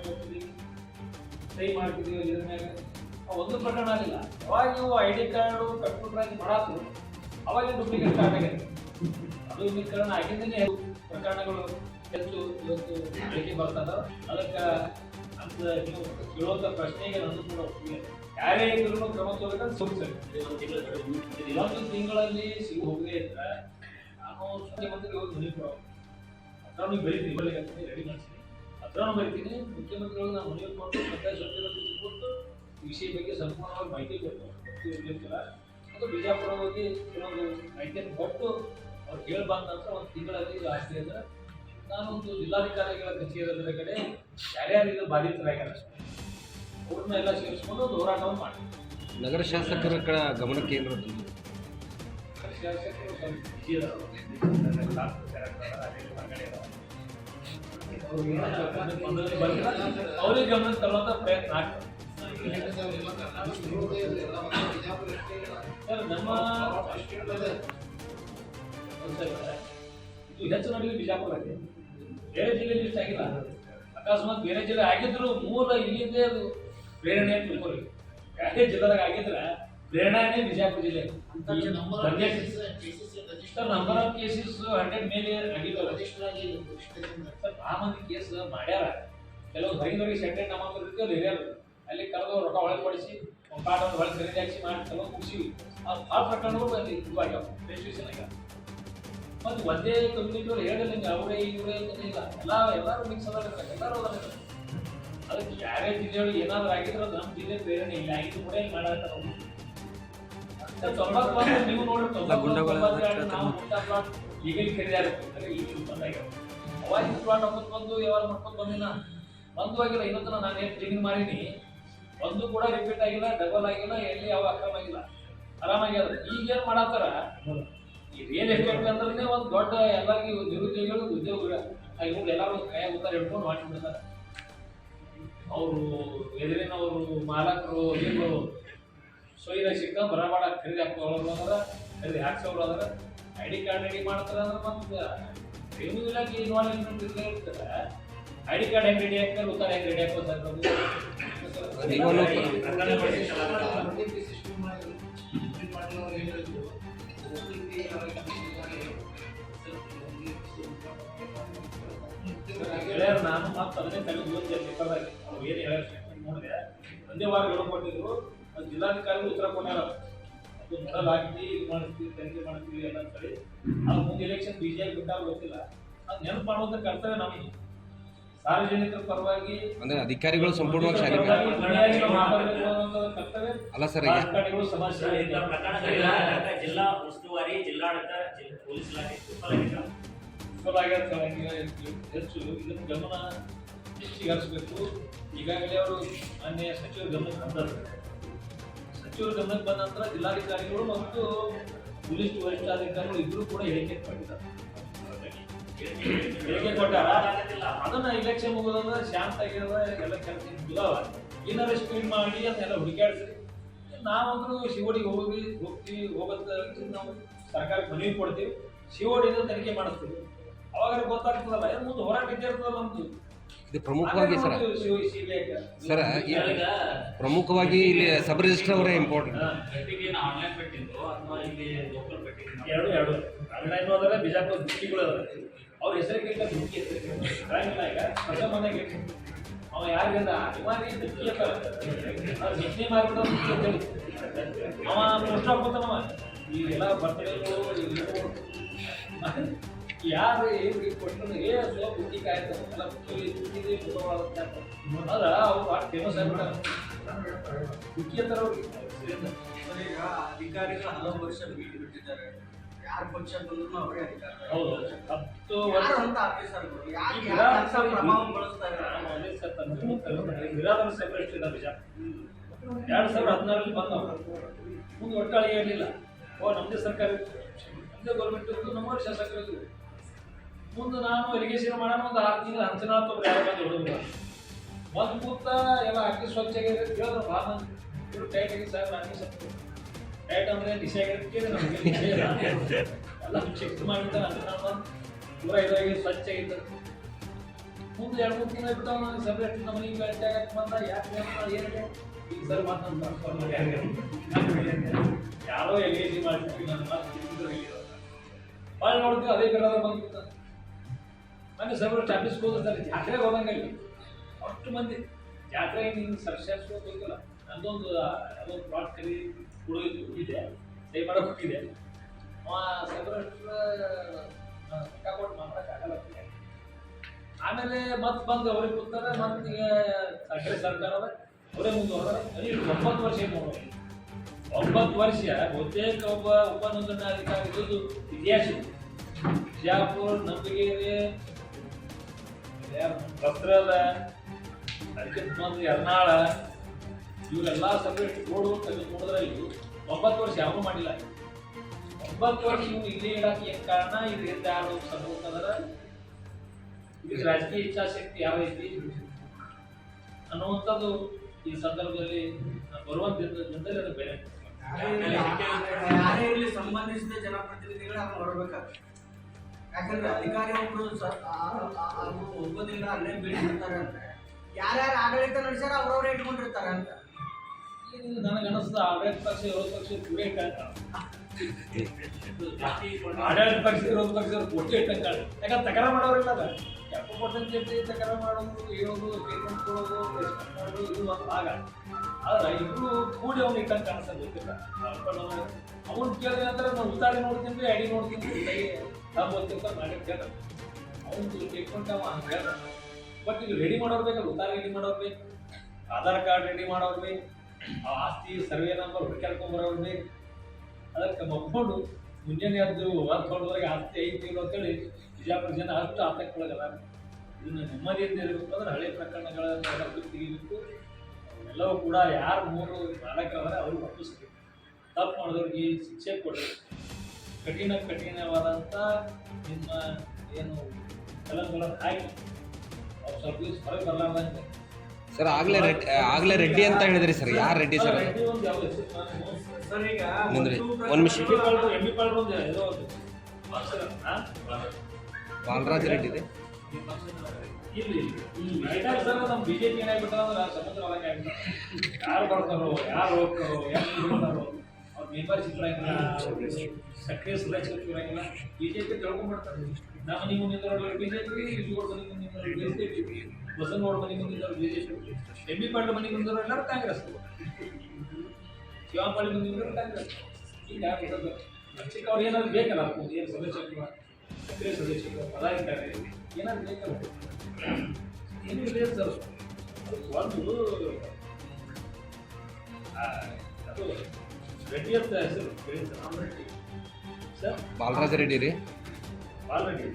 ಬರ್ತೀವಿ ಸಹಿ ಮಾಡ್ತಿದ್ದೀವಿ ಇದ್ರ ಮ್ಯಾಗ ಒಂದು ಪ್ರಕರಣ ಆಗಿಲ್ಲ. ಅವಾಗ ನೀವು ID ಕಾರ್ಡು ಕಂಪ್ಯೂಟರ್ ಆಗಿ ಮಾಡಾತು ಅವಾಗ ಡೂಪ್ಲಿಕೇಟ್ ಸ್ಟಾರ್ಟ್ ಆಗಿದೆ. ಅದು ವಿಕರಣ ಆಗಿಂದನೇ ಪ್ರಕರಣಗಳು ಹೆಚ್ಚು ಇವತ್ತು ಬೆಳಕಿಗೆ ಬರ್ತದ. ಅದಕ್ಕೆ ಅಂತ ನೀವು ಕೇಳುವಂಥ ಪ್ರಶ್ನೆಗೆ ನಂದು ಕೂಡ ಯಾರೇ ಇದ್ರೂ ಕ್ರಮ ತಗೋಬೇಕಂತ ಸೂಚಿಸ್ತಾರೆ. ಒಂದು ತಿಂಗಳಲ್ಲಿ ಸಿಗು ಹೋಗದೆ ಇದ್ರೆ ನಾನು ಮುಖ್ಯಮಂತ್ರಿ ಹೋಗಿ ಮನೆ ಕೊಡೋ ಹತ್ರ ಬೆಳಿತೀನಿ ಬೆಳಿಗ್ಗೆ ರೆಡಿ ಮಾಡ್ತೀನಿ ಹತ್ರ ಬರಿತೀನಿ. ಮುಖ್ಯಮಂತ್ರಿಗಳು ನಾವು ಮನೆ ಕೊಟ್ಟು ಮತ್ತೆ ಸ್ವಚ್ಛತೆ ಕೊಟ್ಟು ವಿಷಯ ಬಗ್ಗೆ ಸಂಪೂರ್ಣವಾಗಿ ಮಾಹಿತಿ ಕೊಟ್ಟು ಅದು ಬಿಜಾಪುರ ಹೋಗಿ ಕೆಲವೊಂದು ಮಾಹಿತಿಯನ್ನು ಕೊಟ್ಟು ಅವ್ರು ಹೇಳಿ ಬಂದ ನಂತರ ಒಂದು ತಿಂಗಳಲ್ಲಿ ಆಸ್ತಿ ಅಂದ್ರೆ ನಾನೊಂದು ಜಿಲ್ಲಾಧಿಕಾರಿಗಳ ಕಚೇರಿ ಕಡೆ ಯಾರ್ಯಾರು ಇದು ಬಾಧಿತರಾಗ್ಯಾರ ಅವ್ರನ್ನೆಲ್ಲ ಸೇರಿಸ್ಕೊಂಡು ಒಂದು ಹೋರಾಟವನ್ನು ಮಾಡಿ ನಗರ ಶಾಸಕರ ಕಡೆ ಗಮನಕ್ಕೆ ಏನು ಶಾಸಕರು ಅವ್ರಿಗೆ ಗಮನ ತರುವಂತ ಪ್ರಯತ್ನ ಆಗ್ತದೆ. ಸರ್ ನಮ್ಮ ಇದು ಹೆಚ್ಚು ನಡುವೆ ಬಿಜಾಪುರ ಆಗಿದೆ. ಬೇರೆ ಜಿಲ್ಲೆಯಲ್ಲಿ ಇಷ್ಟ ಆಗಿಲ್ಲ. ಅಕಸ್ಮಾತ್ ಬೇರೆ ಜಿಲ್ಲೆ ಆಗಿದ್ರು ಮೂಲ ಇಲ್ಲಿಂದೇ ಅದು ಪ್ರೇರಣೆ ಅಂತ ತಿಳ್ಕೊಳ್ಳಿ. ಬೇರೆ ಜಿಲ್ಲೆದಾಗ ಆಗಿದ್ರೆ ಪ್ರೇರಣೆ ಬಿಜಾಪುರ ಜಿಲ್ಲೆ. ಸರ್ ನಂಬರ್ ಆಫ್ ಕೇಸಸ್ 100 ಮೇಲೆ ಆಗಿದ್ದಾವೆ. ಸರ್ ಆ ಮಂದಿ ಕೇಸ್ ಮಾಡ್ಯಾರ. ಕೆಲವು ಹೊರಗಿನವರಿಗೆ ಸೆಂಟೆಡ್ ನಮ್ಮ ಹಿರಿಯರು ಅಲ್ಲಿ ಕರೆದು ರೊಕ್ಕ ಒಳಪಡಿಸಿ ಒಂದು ಪಾಠವನ್ನು ಒಳಗೆ ಖರೀದಿ ಹಾಕಿ ಮಾಡಿ ಕೆಲವು ಮುಗಿಸಿವಿ. ಆ ಪ್ರಕರಣಗಳು ಇದು ಆಗ್ಯಾವ, ರಿಜಿಸ್ಟ್ರೇಷನ್ ಆಗ್ಯಾವ. ಮತ್ತು ಒಂದೇ ಕಮ್ಯುನಿಟಿಯವರು ಹೇಳಿಲ್ಲ ಅವರೇ ಇವರೇ ಇಲ್ಲ, ಎಲ್ಲರೂ ಮಿಕ್ಸ್ ಅದ, ಎಲ್ಲರೂ ಅದ. ಅದಕ್ಕೆ ಯಾರೇ ಜಿಲ್ಲೆಯೊಳಗೆ ಏನಾದ್ರು ಆಗಿದ್ರೆ ಅದು ನಮ್ಮ ಜಿಲ್ಲೆ ಪ್ರೇರಣೆ ಇಲ್ಲ ಆಗಿದ್ದು ಕೂಡ ಇಲ್ಲಿ ಮಾಡಾಡ್ತಾರೆ. ನೀವು ನೋಡಿ ಈಗಲೇ ಖರೀದಿ ಈಗ ಬಂದಾಗ್ಯಾವ. ಅವಾಗ ಪ್ಲಾಟ್ ಹಾಕೋದು ಬಂದು ಯಾವಾಗ ಮಾಡ್ಕೊಂಡು ಬಂದಿಲ್ಲ, ಬಂದು ಆಗಿಲ್ಲ. ಇನ್ನೊಂದು ನಾನು ಏನು ಕ್ಲೀನಿಂಗ್ ಮಾಡೀನಿ ಒಂದು ಕೂಡ ರಿಪೀಟ್ ಆಗಿಲ್ಲ, ಡಬಲ್ ಆಗಿಲ್ಲ, ಎಲ್ಲಿ ಯಾವ ಅಕ್ರಮ ಆಗಿಲ್ಲ, ಆರಾಮಾಗ್ಯದ. ಈಗೇನು ಮಾಡತ್ತಾರ ಈ ರಿಯಲ್ ಎಸ್ಟೇಟ್ ಅಂದ್ರೆ ಒಂದು ದೊಡ್ಡ ಎಲ್ಲರಿಗೂ ನಿರುದ್ಯೋಗಿಗಳು ಉದ್ಯೋಗ ಇವ್ರು ಎಲ್ಲರೂ ಕೈಯಾಗ ಉತ್ತರ ಹಿಡ್ಕೊಂಡು ಮಾಡಿಬಿಡ್ತಾರೆ. ಅವರು ಎದುರಿನವರು ಮಾಲಕರು ಇವರು ಸೊಯ್ದ ಸಿಕ್ಕ ಬರಬೇಡ ಖರೀದಿ ಹಾಕೋರು ಅಂದ್ರೆ ಖರೀದಿ ಹಾಕ್ಸೋರು ಅಂದ್ರೆ ID ಕಾರ್ಡ್ ರೆಡಿ ಮಾಡ್ತಾರೆ ಅಂದ್ರೆ ಮತ್ತೆ ರೆವಿನ್ಯೂ ಇಲಾಖೆ ಇನ್ವಾಲ್ವ್ಮೆಂಟ್ ಇರ್ತದೆ. ID ಕಾರ್ಡ್ ಹೆಂಗೆ ರೆಡಿ ಹಾಕ್ತಾರೆ, ಉತ್ತರ ಹೆಂಗೆ ರೆಡಿ ಹಾಕೋದು ಹೇಳ್ಯಾರ. ನಾನು ಮತ್ತೆ ಅದನ್ನೇ ಪೇಪರ್ದಾಗ ಅವ್ರು ಏನು ಹೇಳ್ಯಾರ ನೋಡಿದೆ. ಒಂದೇ ವಾರ ಹೇಳ್ಕೊಟ್ಟಿದ್ರು. ಜಿಲ್ಲಾಧಿಕಾರಿಗಳು ಉತ್ತರ ಕೊಟ್ಟಾರ, ಅದು ಮೊದಲು ಹಾಕಿ ಇದು ಮಾಡಿಸ್ತೀವಿ, ತನಿಖೆ ಮಾಡ್ತೀವಿ ಎಲ್ಲ ಅಂತೇಳಿ. ಅದು ಮುಂದೆ ಎಲೆಕ್ಷನ್ ಬಿಜೆಪಿ ಬಿಟ್ಟಾಗ ಗೊತ್ತಿಲ್ಲ. ಅದು ನೆನಪು ಮಾಡುವಂಥ ಕರ್ತವ್ಯ ನಮಗೆ ಸಾರ್ವಜನಿಕರ ಪರವಾಗಿ ಅಂದ್ರೆ ಅಧಿಕಾರಿಗಳು ಸಂಪೂರ್ಣವಾಗಿ ಕರ್ತವ್ಯ ಅಲ್ಲ ಸರ್. ಸಮಸ್ಯೆ ಜಿಲ್ಲಾ ಉಸ್ತುವಾರಿ ಜಿಲ್ಲಾಡಳಿತ ಪೊಲೀಸ್ ಇಲಾಖೆ ಹೆಚ್ಚು ಇದನ್ನು ಗಮನ ಹೆಚ್ಚಿಗೆ ಹರಿಸಬೇಕು. ಈಗಾಗಲೇ ಅವರು ಮಾನ್ಯ ಸಚಿವರ ಗಮನಕ್ಕೆ ಬಂದರು. ಸಚಿವರ ಗಮನಕ್ಕೆ ಬಂದ ನಂತರ ಜಿಲ್ಲಾಧಿಕಾರಿಗಳು ಮತ್ತು ಪೊಲೀಸ್ ವರಿಷ್ಠಾಧಿಕಾರಿಗಳು ಇಬ್ಬರು ಕೂಡ ಹೇಳಿಕೆ ಕೊಟ್ಟಿದ್ದಾರೆ. ಹೇಳಿಕೆ ಕೊಟ್ಟಾರ. ಅದನ್ನ ಇಲೆಕ್ಷನ್ ಮುಗೋದಂದ್ರೆ ಶಾಂತ ಆಗಿರುವ ಎಲ್ಲ ಕೆಲಸ ಇದಾವ. ಏನಾರ ಸ್ಪೀಡ್ ಮಾಡಿ ಅದನ್ನೆಲ್ಲ ಹುಡುಕಾಡಿಸ್ರಿ. ನಾವಂದ್ರೂ ಶಿವಡಿಗೆ ಹೋಗ್ತೀವಿ ಹೋಗತ್ತ ನಾವು ಸರ್ಕಾರಕ್ಕೆ ಮನವಿ ಕೊಡ್ತೀವಿ, ಶಿವಡಿಯಿಂದ ತನಿಖೆ ಮಾಡಿಸ್ತೀವಿ. ಅವಾಗ ಗೊತ್ತಾಗ್ತದಲ್ಲ ಏನು ಮುಂದೆ ಹೋರಾಟ ಇದ್ದೇ ಇರ್ತದಲ್ಲ ನಮ್ದು. ಇದು ಪ್ರಮುಖವಾಗಿ ಸರ್ ಪ್ರಮುಖವಾಗಿ ಇಲ್ಲಿ ಸಬ್ ರಿಜಿಸ್ಟರ್ ಅವರೇ ಇಂಪಾರ್ಟೆಂಟ್. ಆನ್ಲೈನ್ ಪೆಟ್ಟಿದ್ದು ಅಥವಾ ಇಲ್ಲಿ ಲೋಕಲ್ ಪೆಟ್ಟಿದ್ದು ಎರಡು ಆನ್ಲೈನ್ ಹೋದ್ರೆ ಬಿಜಾಪುರ ದುಡ್ಡಿಗಳು ಅದ. ಅವ್ರ ಹೆಸರಿಗೆ ದುಡ್ಡಿ ಈಗ ಹೊಸ ಮನೆಗೆ ಅವ ಯಾರಿಗಿಂದ ಅಭಿಮಾನಿ ದುಡ್ಡಿ ಅಂತ ಅವ್ರು ನಿನ್ನೆ ಮಾಡಿಬಿಟ್ಟು ಅವ ಪೋಸ್ಟ್ ಹಾಕೋತಾನವ. ಈಗೆಲ್ಲ ಬರ್ತಡೇಗಳು ಯಾರು ಏನು ಕೊಟ್ಟರು ಬುದ್ಧಿ ಕಾಯ್ತಾರೆ ಎಲ್ಲ ಬುದ್ಧಿ ಆದ್ರೆ ಅವ್ರು ಭಾಳ ಫೇಮಸ್ ಆಗ್ಬಿಟ್ಟಾರ. ಬುದ್ಧಿ ಅಂತಾರೆ ಅವ್ರಿಗೆ. ಈಗ ಅಧಿಕಾರಿಗಳು ಹಲವು ವರ್ಷ ಭೇಟಿ ಬಿಟ್ಟಿದ್ದಾರೆ. ಯಾರ ಪಕ್ಷ ಬಂದ್ರು ಅವರೇ ಅಧಿಕಾರ. ಹೌದು 10 ವರ್ಷ ಆಫೀಸರ್ಗಳು ಪ್ರಭಾವ ಬಳಸ್ತಾರೆ. ಬಿರಾದರ ಸೆಪರೇಟ್ ಇದೆ ಬಿಜಾಪುರ 2016 ಬಂದವ. ಮುಂದೆ ಒಟ್ಟಾಳಿ ಇರಲಿಲ್ಲ. ನಮ್ಮದೇ ಸರ್ಕಾರ ನಮ್ಮದೇ ಗೌರ್ಮೆಂಟ್ ಇತ್ತು, ನಮ್ಮವ್ರ ಶಾಸಕರು. ಮುಂದೆ ನಾನು ಇರಿಗೇಷನ್ ಮಾಡೋಣ ಒಂದು 6 ತಿಂಗಳು ಹಂಚನಾಥ ಯಾರು ಬಂದು ಹುಡುಗ ಒಂದು ಕೂತ ಎಲ್ಲ ಅಕ್ಕಿ ಸ್ವಚ್ಛ ಆಗಿದೆ ಕೇಳಿದ್ರು. ಭಾಳ ಮಂದಿ ಇವರು ಟೈಟ್ ಆಗಿ ಸರ್ ನನಗೆ ಸ್ವಲ್ಪ ಟೈಟ್ ಅಂದರೆ ದಿಸೆ ಆಗಿರೋದಕ್ಕೆ ನಮಗೆ ಎಲ್ಲ ಚೆಕ್ ಮಾಡಿರ್ತಾರೆ. ಹಂಚನಾಥ ಬಂದು ಪೂರ ಇದಾಗಿ ಸ್ವಚ್ಛ ಆಗಿತ್ತು. ಮುಂದೆ 2-3 ತಿಂಗಳು ಬಿಟ್ಟು ಅವನು ಸಪ್ರೇಟ್ ನಮ್ಮ ಮನೆಗೆ ಭೇಟಿಯಾಗಕ್ಕೆ ಬಂದ ಯಾಕೆ ಏನಿದೆ ಈಗ ಸರ್ ಮಾತನ್ನು ಟ್ರಾನ್ಸ್ಫರ್ ಮಾಡಿ ಯಾರೋ LIC ಮಾಡ್ತೀವಿ ನನ್ನ ಮಾತು ತಿಂದ್ರು ಭಾಳ ನೋಡ್ತೀವಿ ಅದೇ ಕಡೆ ಬಂದ್ಬಿಡ್ತಾರೆ ಮೊನ್ನೆ ಸಪ್ರೇಟ್ ಆಫೀಸ್ಗೆ ಹೋದ್ರೆ ಜಾತ್ರೆಗೆ ಹೋದಂಗಿಲ್ಲ ಅಷ್ಟು ಮಂದಿ ಜಾತ್ರೆಗೆ ನಿಂಗೆ ಸರ್ಶಿಸ್ಕೊಂಡು ಹೋಗಿಲ್ಲ ಅದೊಂದು ಪ್ಲಾಟ್ ಖರೀದಿ ಇದೆ ಸೈ ಮಾಡೋಕೆ ಹೋಗಿದೆ ಅವ ಸಪ್ರೇಟ್ ಕೊಟ್ಟು ಮಾತಾಡಕ್ಕಾಗಲ್ಲ ಆಮೇಲೆ ಮತ್ತೆ ಬಂದು ಅವ್ರಿಗೆ ಕೂತಾರೆ ಮತ್ತೆ ಈಗ ಸರ್ಕಾರದ ಅವರೇ ಮುಂದುವರೆದ 9 ವರ್ಷ ನೋಡೋದು 9 ವರ್ಷ ಬಹುತೇಕ ಒಬ್ಬ ಉಪನೋಂದಣಾಧಿಕಾರಿ ಇದ್ದು ಇತಿಹಾಸ ಬಿಜಾಪುರ ನಂಬಿಗೆರೆ ಭದ್ರದ ಅದಕ್ಕೆ ಬಂದು ಎರ್ನಾಳ ಇವರೆಲ್ಲ ಸಪ್ರೇಟ್ ರೋಡು ತೆಗೆದು ನೋಡಿದ್ರಲ್ಲಿ 9 ವರ್ಷ ಯಾವೂ ಮಾಡಿಲ್ಲ 9 ವರ್ಷ ಇವ್ನು ಇಲ್ಲಿ ಇಡಕ್ಕೆ ಏನು ಕಾರಣ ಇದರಿಂದ ಯಾರು ಸಂಭವಿಸಿದ್ರೆ ಇದಕ್ಕೆ ರಾಜಕೀಯ ಇಚ್ಛಾಶಕ್ತಿ ಯಾವ ಐತಿ ಅನ್ನುವಂಥದ್ದು ಈ ಸಂದರ್ಭದಲ್ಲಿ ಬರುವಂತ ಜನದಲ್ಲಿ ಅದು ಬೇರೆ ಯಾರೇ ಇಲ್ಲಿ ಸಂಬಂಧಿಸಿದ ಜನಪ್ರತಿನಿಧಿಗಳು ಅವ್ರು ಹೊರಬೇಕಾಗ್ತದೆ. ಯಾಕಂದ್ರೆ ಅಧಿಕಾರಿ ಒಬ್ರು ಒಬ್ಬದಿಂದ ಅಲ್ಲೇ ಬೀಳಿರ್ತಾರೆ ಅಂದ್ರೆ ಯಾರ್ಯಾರು ಆಡಳಿತ ನಡೆಸ್ಯಾರ ಅವ್ರವ್ರೇ ಇಟ್ಕೊಂಡಿರ್ತಾರೆ ಅಂತ ಇದು ನನಗೆ ಅನಿಸ್ತದ ಆಡಳಿತ ಪಕ್ಷ ವಿರೋಧ ಪಕ್ಷ ಕೂಡ ಆಡಳಿತ ಪಕ್ಷ ವಿರೋಧ ಪಕ್ಷ ಕೊಟ್ಟು ಇಟ್ಟಂಗಾಳೆ ಯಾಕಂದ್ರೆ ತಕರಾರು ಮಾಡೋರಿಲ್ಲ ಅದ ಯಾಕೋ ಕೊಟ್ಟಂತೆ ತಕರಾರು ಮಾಡೋದು ಹೇಳೋದು ಪೇಮೆಂಟ್ ಕೊಡೋದು ರೆಸ್ಪೆಕ್ಟ್ ಮಾಡೋದು ಇದು ಒಂದು ಭಾಗ ಆದ್ರೆ ಇಬ್ರು ಕೂಡಿ ಅವ್ನು ಇಟ್ಟಂಗೆ ಕಾಣಿಸೋದು ಗೊತ್ತಿಲ್ಲ ಅವ್ನು ಕೇಳಿದ ನಂತರ ನಾವು ಉತ್ತಾರಿ ನೋಡ್ತೀನಿ ಅಡಿ ನೋಡ್ತೀನಿ ನಾವು ಗೊತ್ತಿರ್ತಾರೆ ಮಾಡಿ ಕೇಳ ಅವ್ನು ಟ್ರೀಟ್ಮೆಂಟ್ ಅವ ಹಂಗೆ ಹೇಳ್ದ ಬಟ್ ಇದು ರೆಡಿ ಮಾಡೋರು ಬೇಕಲ್ಲ ಉತ್ತಾರಿ ರೆಡಿ ಮಾಡೋರು ಬೇಕು ಆಧಾರ್ ಕಾರ್ಡ್ ರೆಡಿ ಮಾಡೋರು ಬೇಕು ಆ ಆಸ್ತಿ ಸರ್ವೆ ನಂಬರ್ ಹುಡುಕ್ಯಾಡ್ಕೊಂಬರೋರು ಬೇಕು ಅದಕ್ಕೆ ಮಕ್ಕೊಂಡು ಮುಂಜಾನೆ ಅದು ಹೊರಗೆ ಆಸ್ತಿ ಐತಿ ಅಂತೇಳಿ ಬಿಜಾಪುರ ಜನ ಅಷ್ಟು ಆತಂಕಗೊಳಗಲ್ಲ ಇದನ್ನು ನೆಮ್ಮದಿಯಿಂದ ಇರಬೇಕು ಅಂದ್ರೆ ಹಳೆ ಪ್ರಕರಣಗಳೆಲ್ಲ ತೆಗಿಬೇಕು ಎಲ್ಲವೂ ಕೂಡ ಯಾರು 3-4 ಅವ್ರಿಗೆ ಒಪ್ಪಿಸ್ಬೇಕು ತಪ್ಪು ಮಾಡಿದವ್ರಿಗೆ ಶಿಕ್ಷೆ ಕೊಡಬೇಕು ಕಠಿಣವಾದಂಥ ನಿಮ್ಮ ಏನು ಕಲಂಗಳನ್ನು ಹಾಕಿ ಅವ್ರು ಸ್ವಲ್ಪ ದಿವಸ ಹೊರಗೆ ಬರಲಾರ್ದಂಗೆ ಸರ್ ಆಗ್ಲೇ ರೆಡ್ಡಿ ಅಂತ ಹೇಳಿದ್ರಿ ಸರ್ ಯಾರು ರೆಡ್ಡಿ ಸರ್ ರೆಡ್ಡಿ ಒಂದು ಯಾವ ಹೆಸರು ಸರ್ ಈಗ ಮುಂದ್ರಿ ಒಂದು ನಿಮಿಷ ಎಂ ಪಿ ಒಂದು ಏನೋ ಬಾಲರಾಜ್ ರೆಡ್ಡಿ ಇದೆ ಇಲ್ಲಿ ಸರ್ ನಮ್ಮ ಬಿಜೆಪಿ ಏನಾಗ್ಬಿಟ್ಟ ಅಂದ್ರೆ ಸಮುದ್ರ ಒಳಗೆ ಆಗ್ಬಿಟ್ಟ ಯಾರು ಬರ್ತಾರೋ ಯಾರು ಹೋಗ್ತಾರೋ ಯಾರು ಇರ್ತಾರೋ ಅವ್ರ ಮೆಂಬರ್ಶಿಪ್ ಇರಂಗಿಲ್ಲ ಸಕ್ರಿಯ ಸದಸ್ಯರು ಇರಂಗಿಲ್ಲ ಬಿಜೆಪಿ ತಿಳ್ಕೊಂಡ್ಬಿಡ್ತಾರೆ ನಮ್ಮ ನೀವು ನಿಂತವ್ರು ಬಿಜೆಪಿ ಇವ್ರ ಮನೆ ಮುಂದಿನವ್ರು ಬಿಜೆಪಿ ಬಸವನಗೌಡ ಮನೆ ಮುಂದಿನವ್ರು ಬಿಜೆಪಿ ಎಂ ಬಿ ಪಾಟೀಲ್ ಮನೆ ಮುಂದಿನವ್ರು ಎಲ್ಲರೂ ಕಾಂಗ್ರೆಸ್ ಶಿವಪಾಳಿ ಮುಂದಿನವ್ರು ಕಾಂಗ್ರೆಸ್ ಈಗ ಆಗ್ಬಿಟ್ಟದ್ದು ಚಿಕ್ಕ ಅವ್ರು ಏನಾದ್ರು ಬೇಕಲ್ಲ ಏನು ಸದಸ್ಯರು ಸಕ್ರಿಯ ಸದಸ್ಯರು ಪದಾಧಿಕಾರಿ ಏನಾದ್ರು ಬೇಕಲ್ಲ ಏನು ಇಲ್ಲ ಸರ್ ಒಂದು ಅದು ರೆಡ್ಡಿ ಅಂತ ಹೆಸರು ರೆಡ್ಡಿ ಸರ್ ಬಾಲರಾಜ್ ರೆಡ್ಡಿ ರೀ ಆಲ್ರೆಡಿ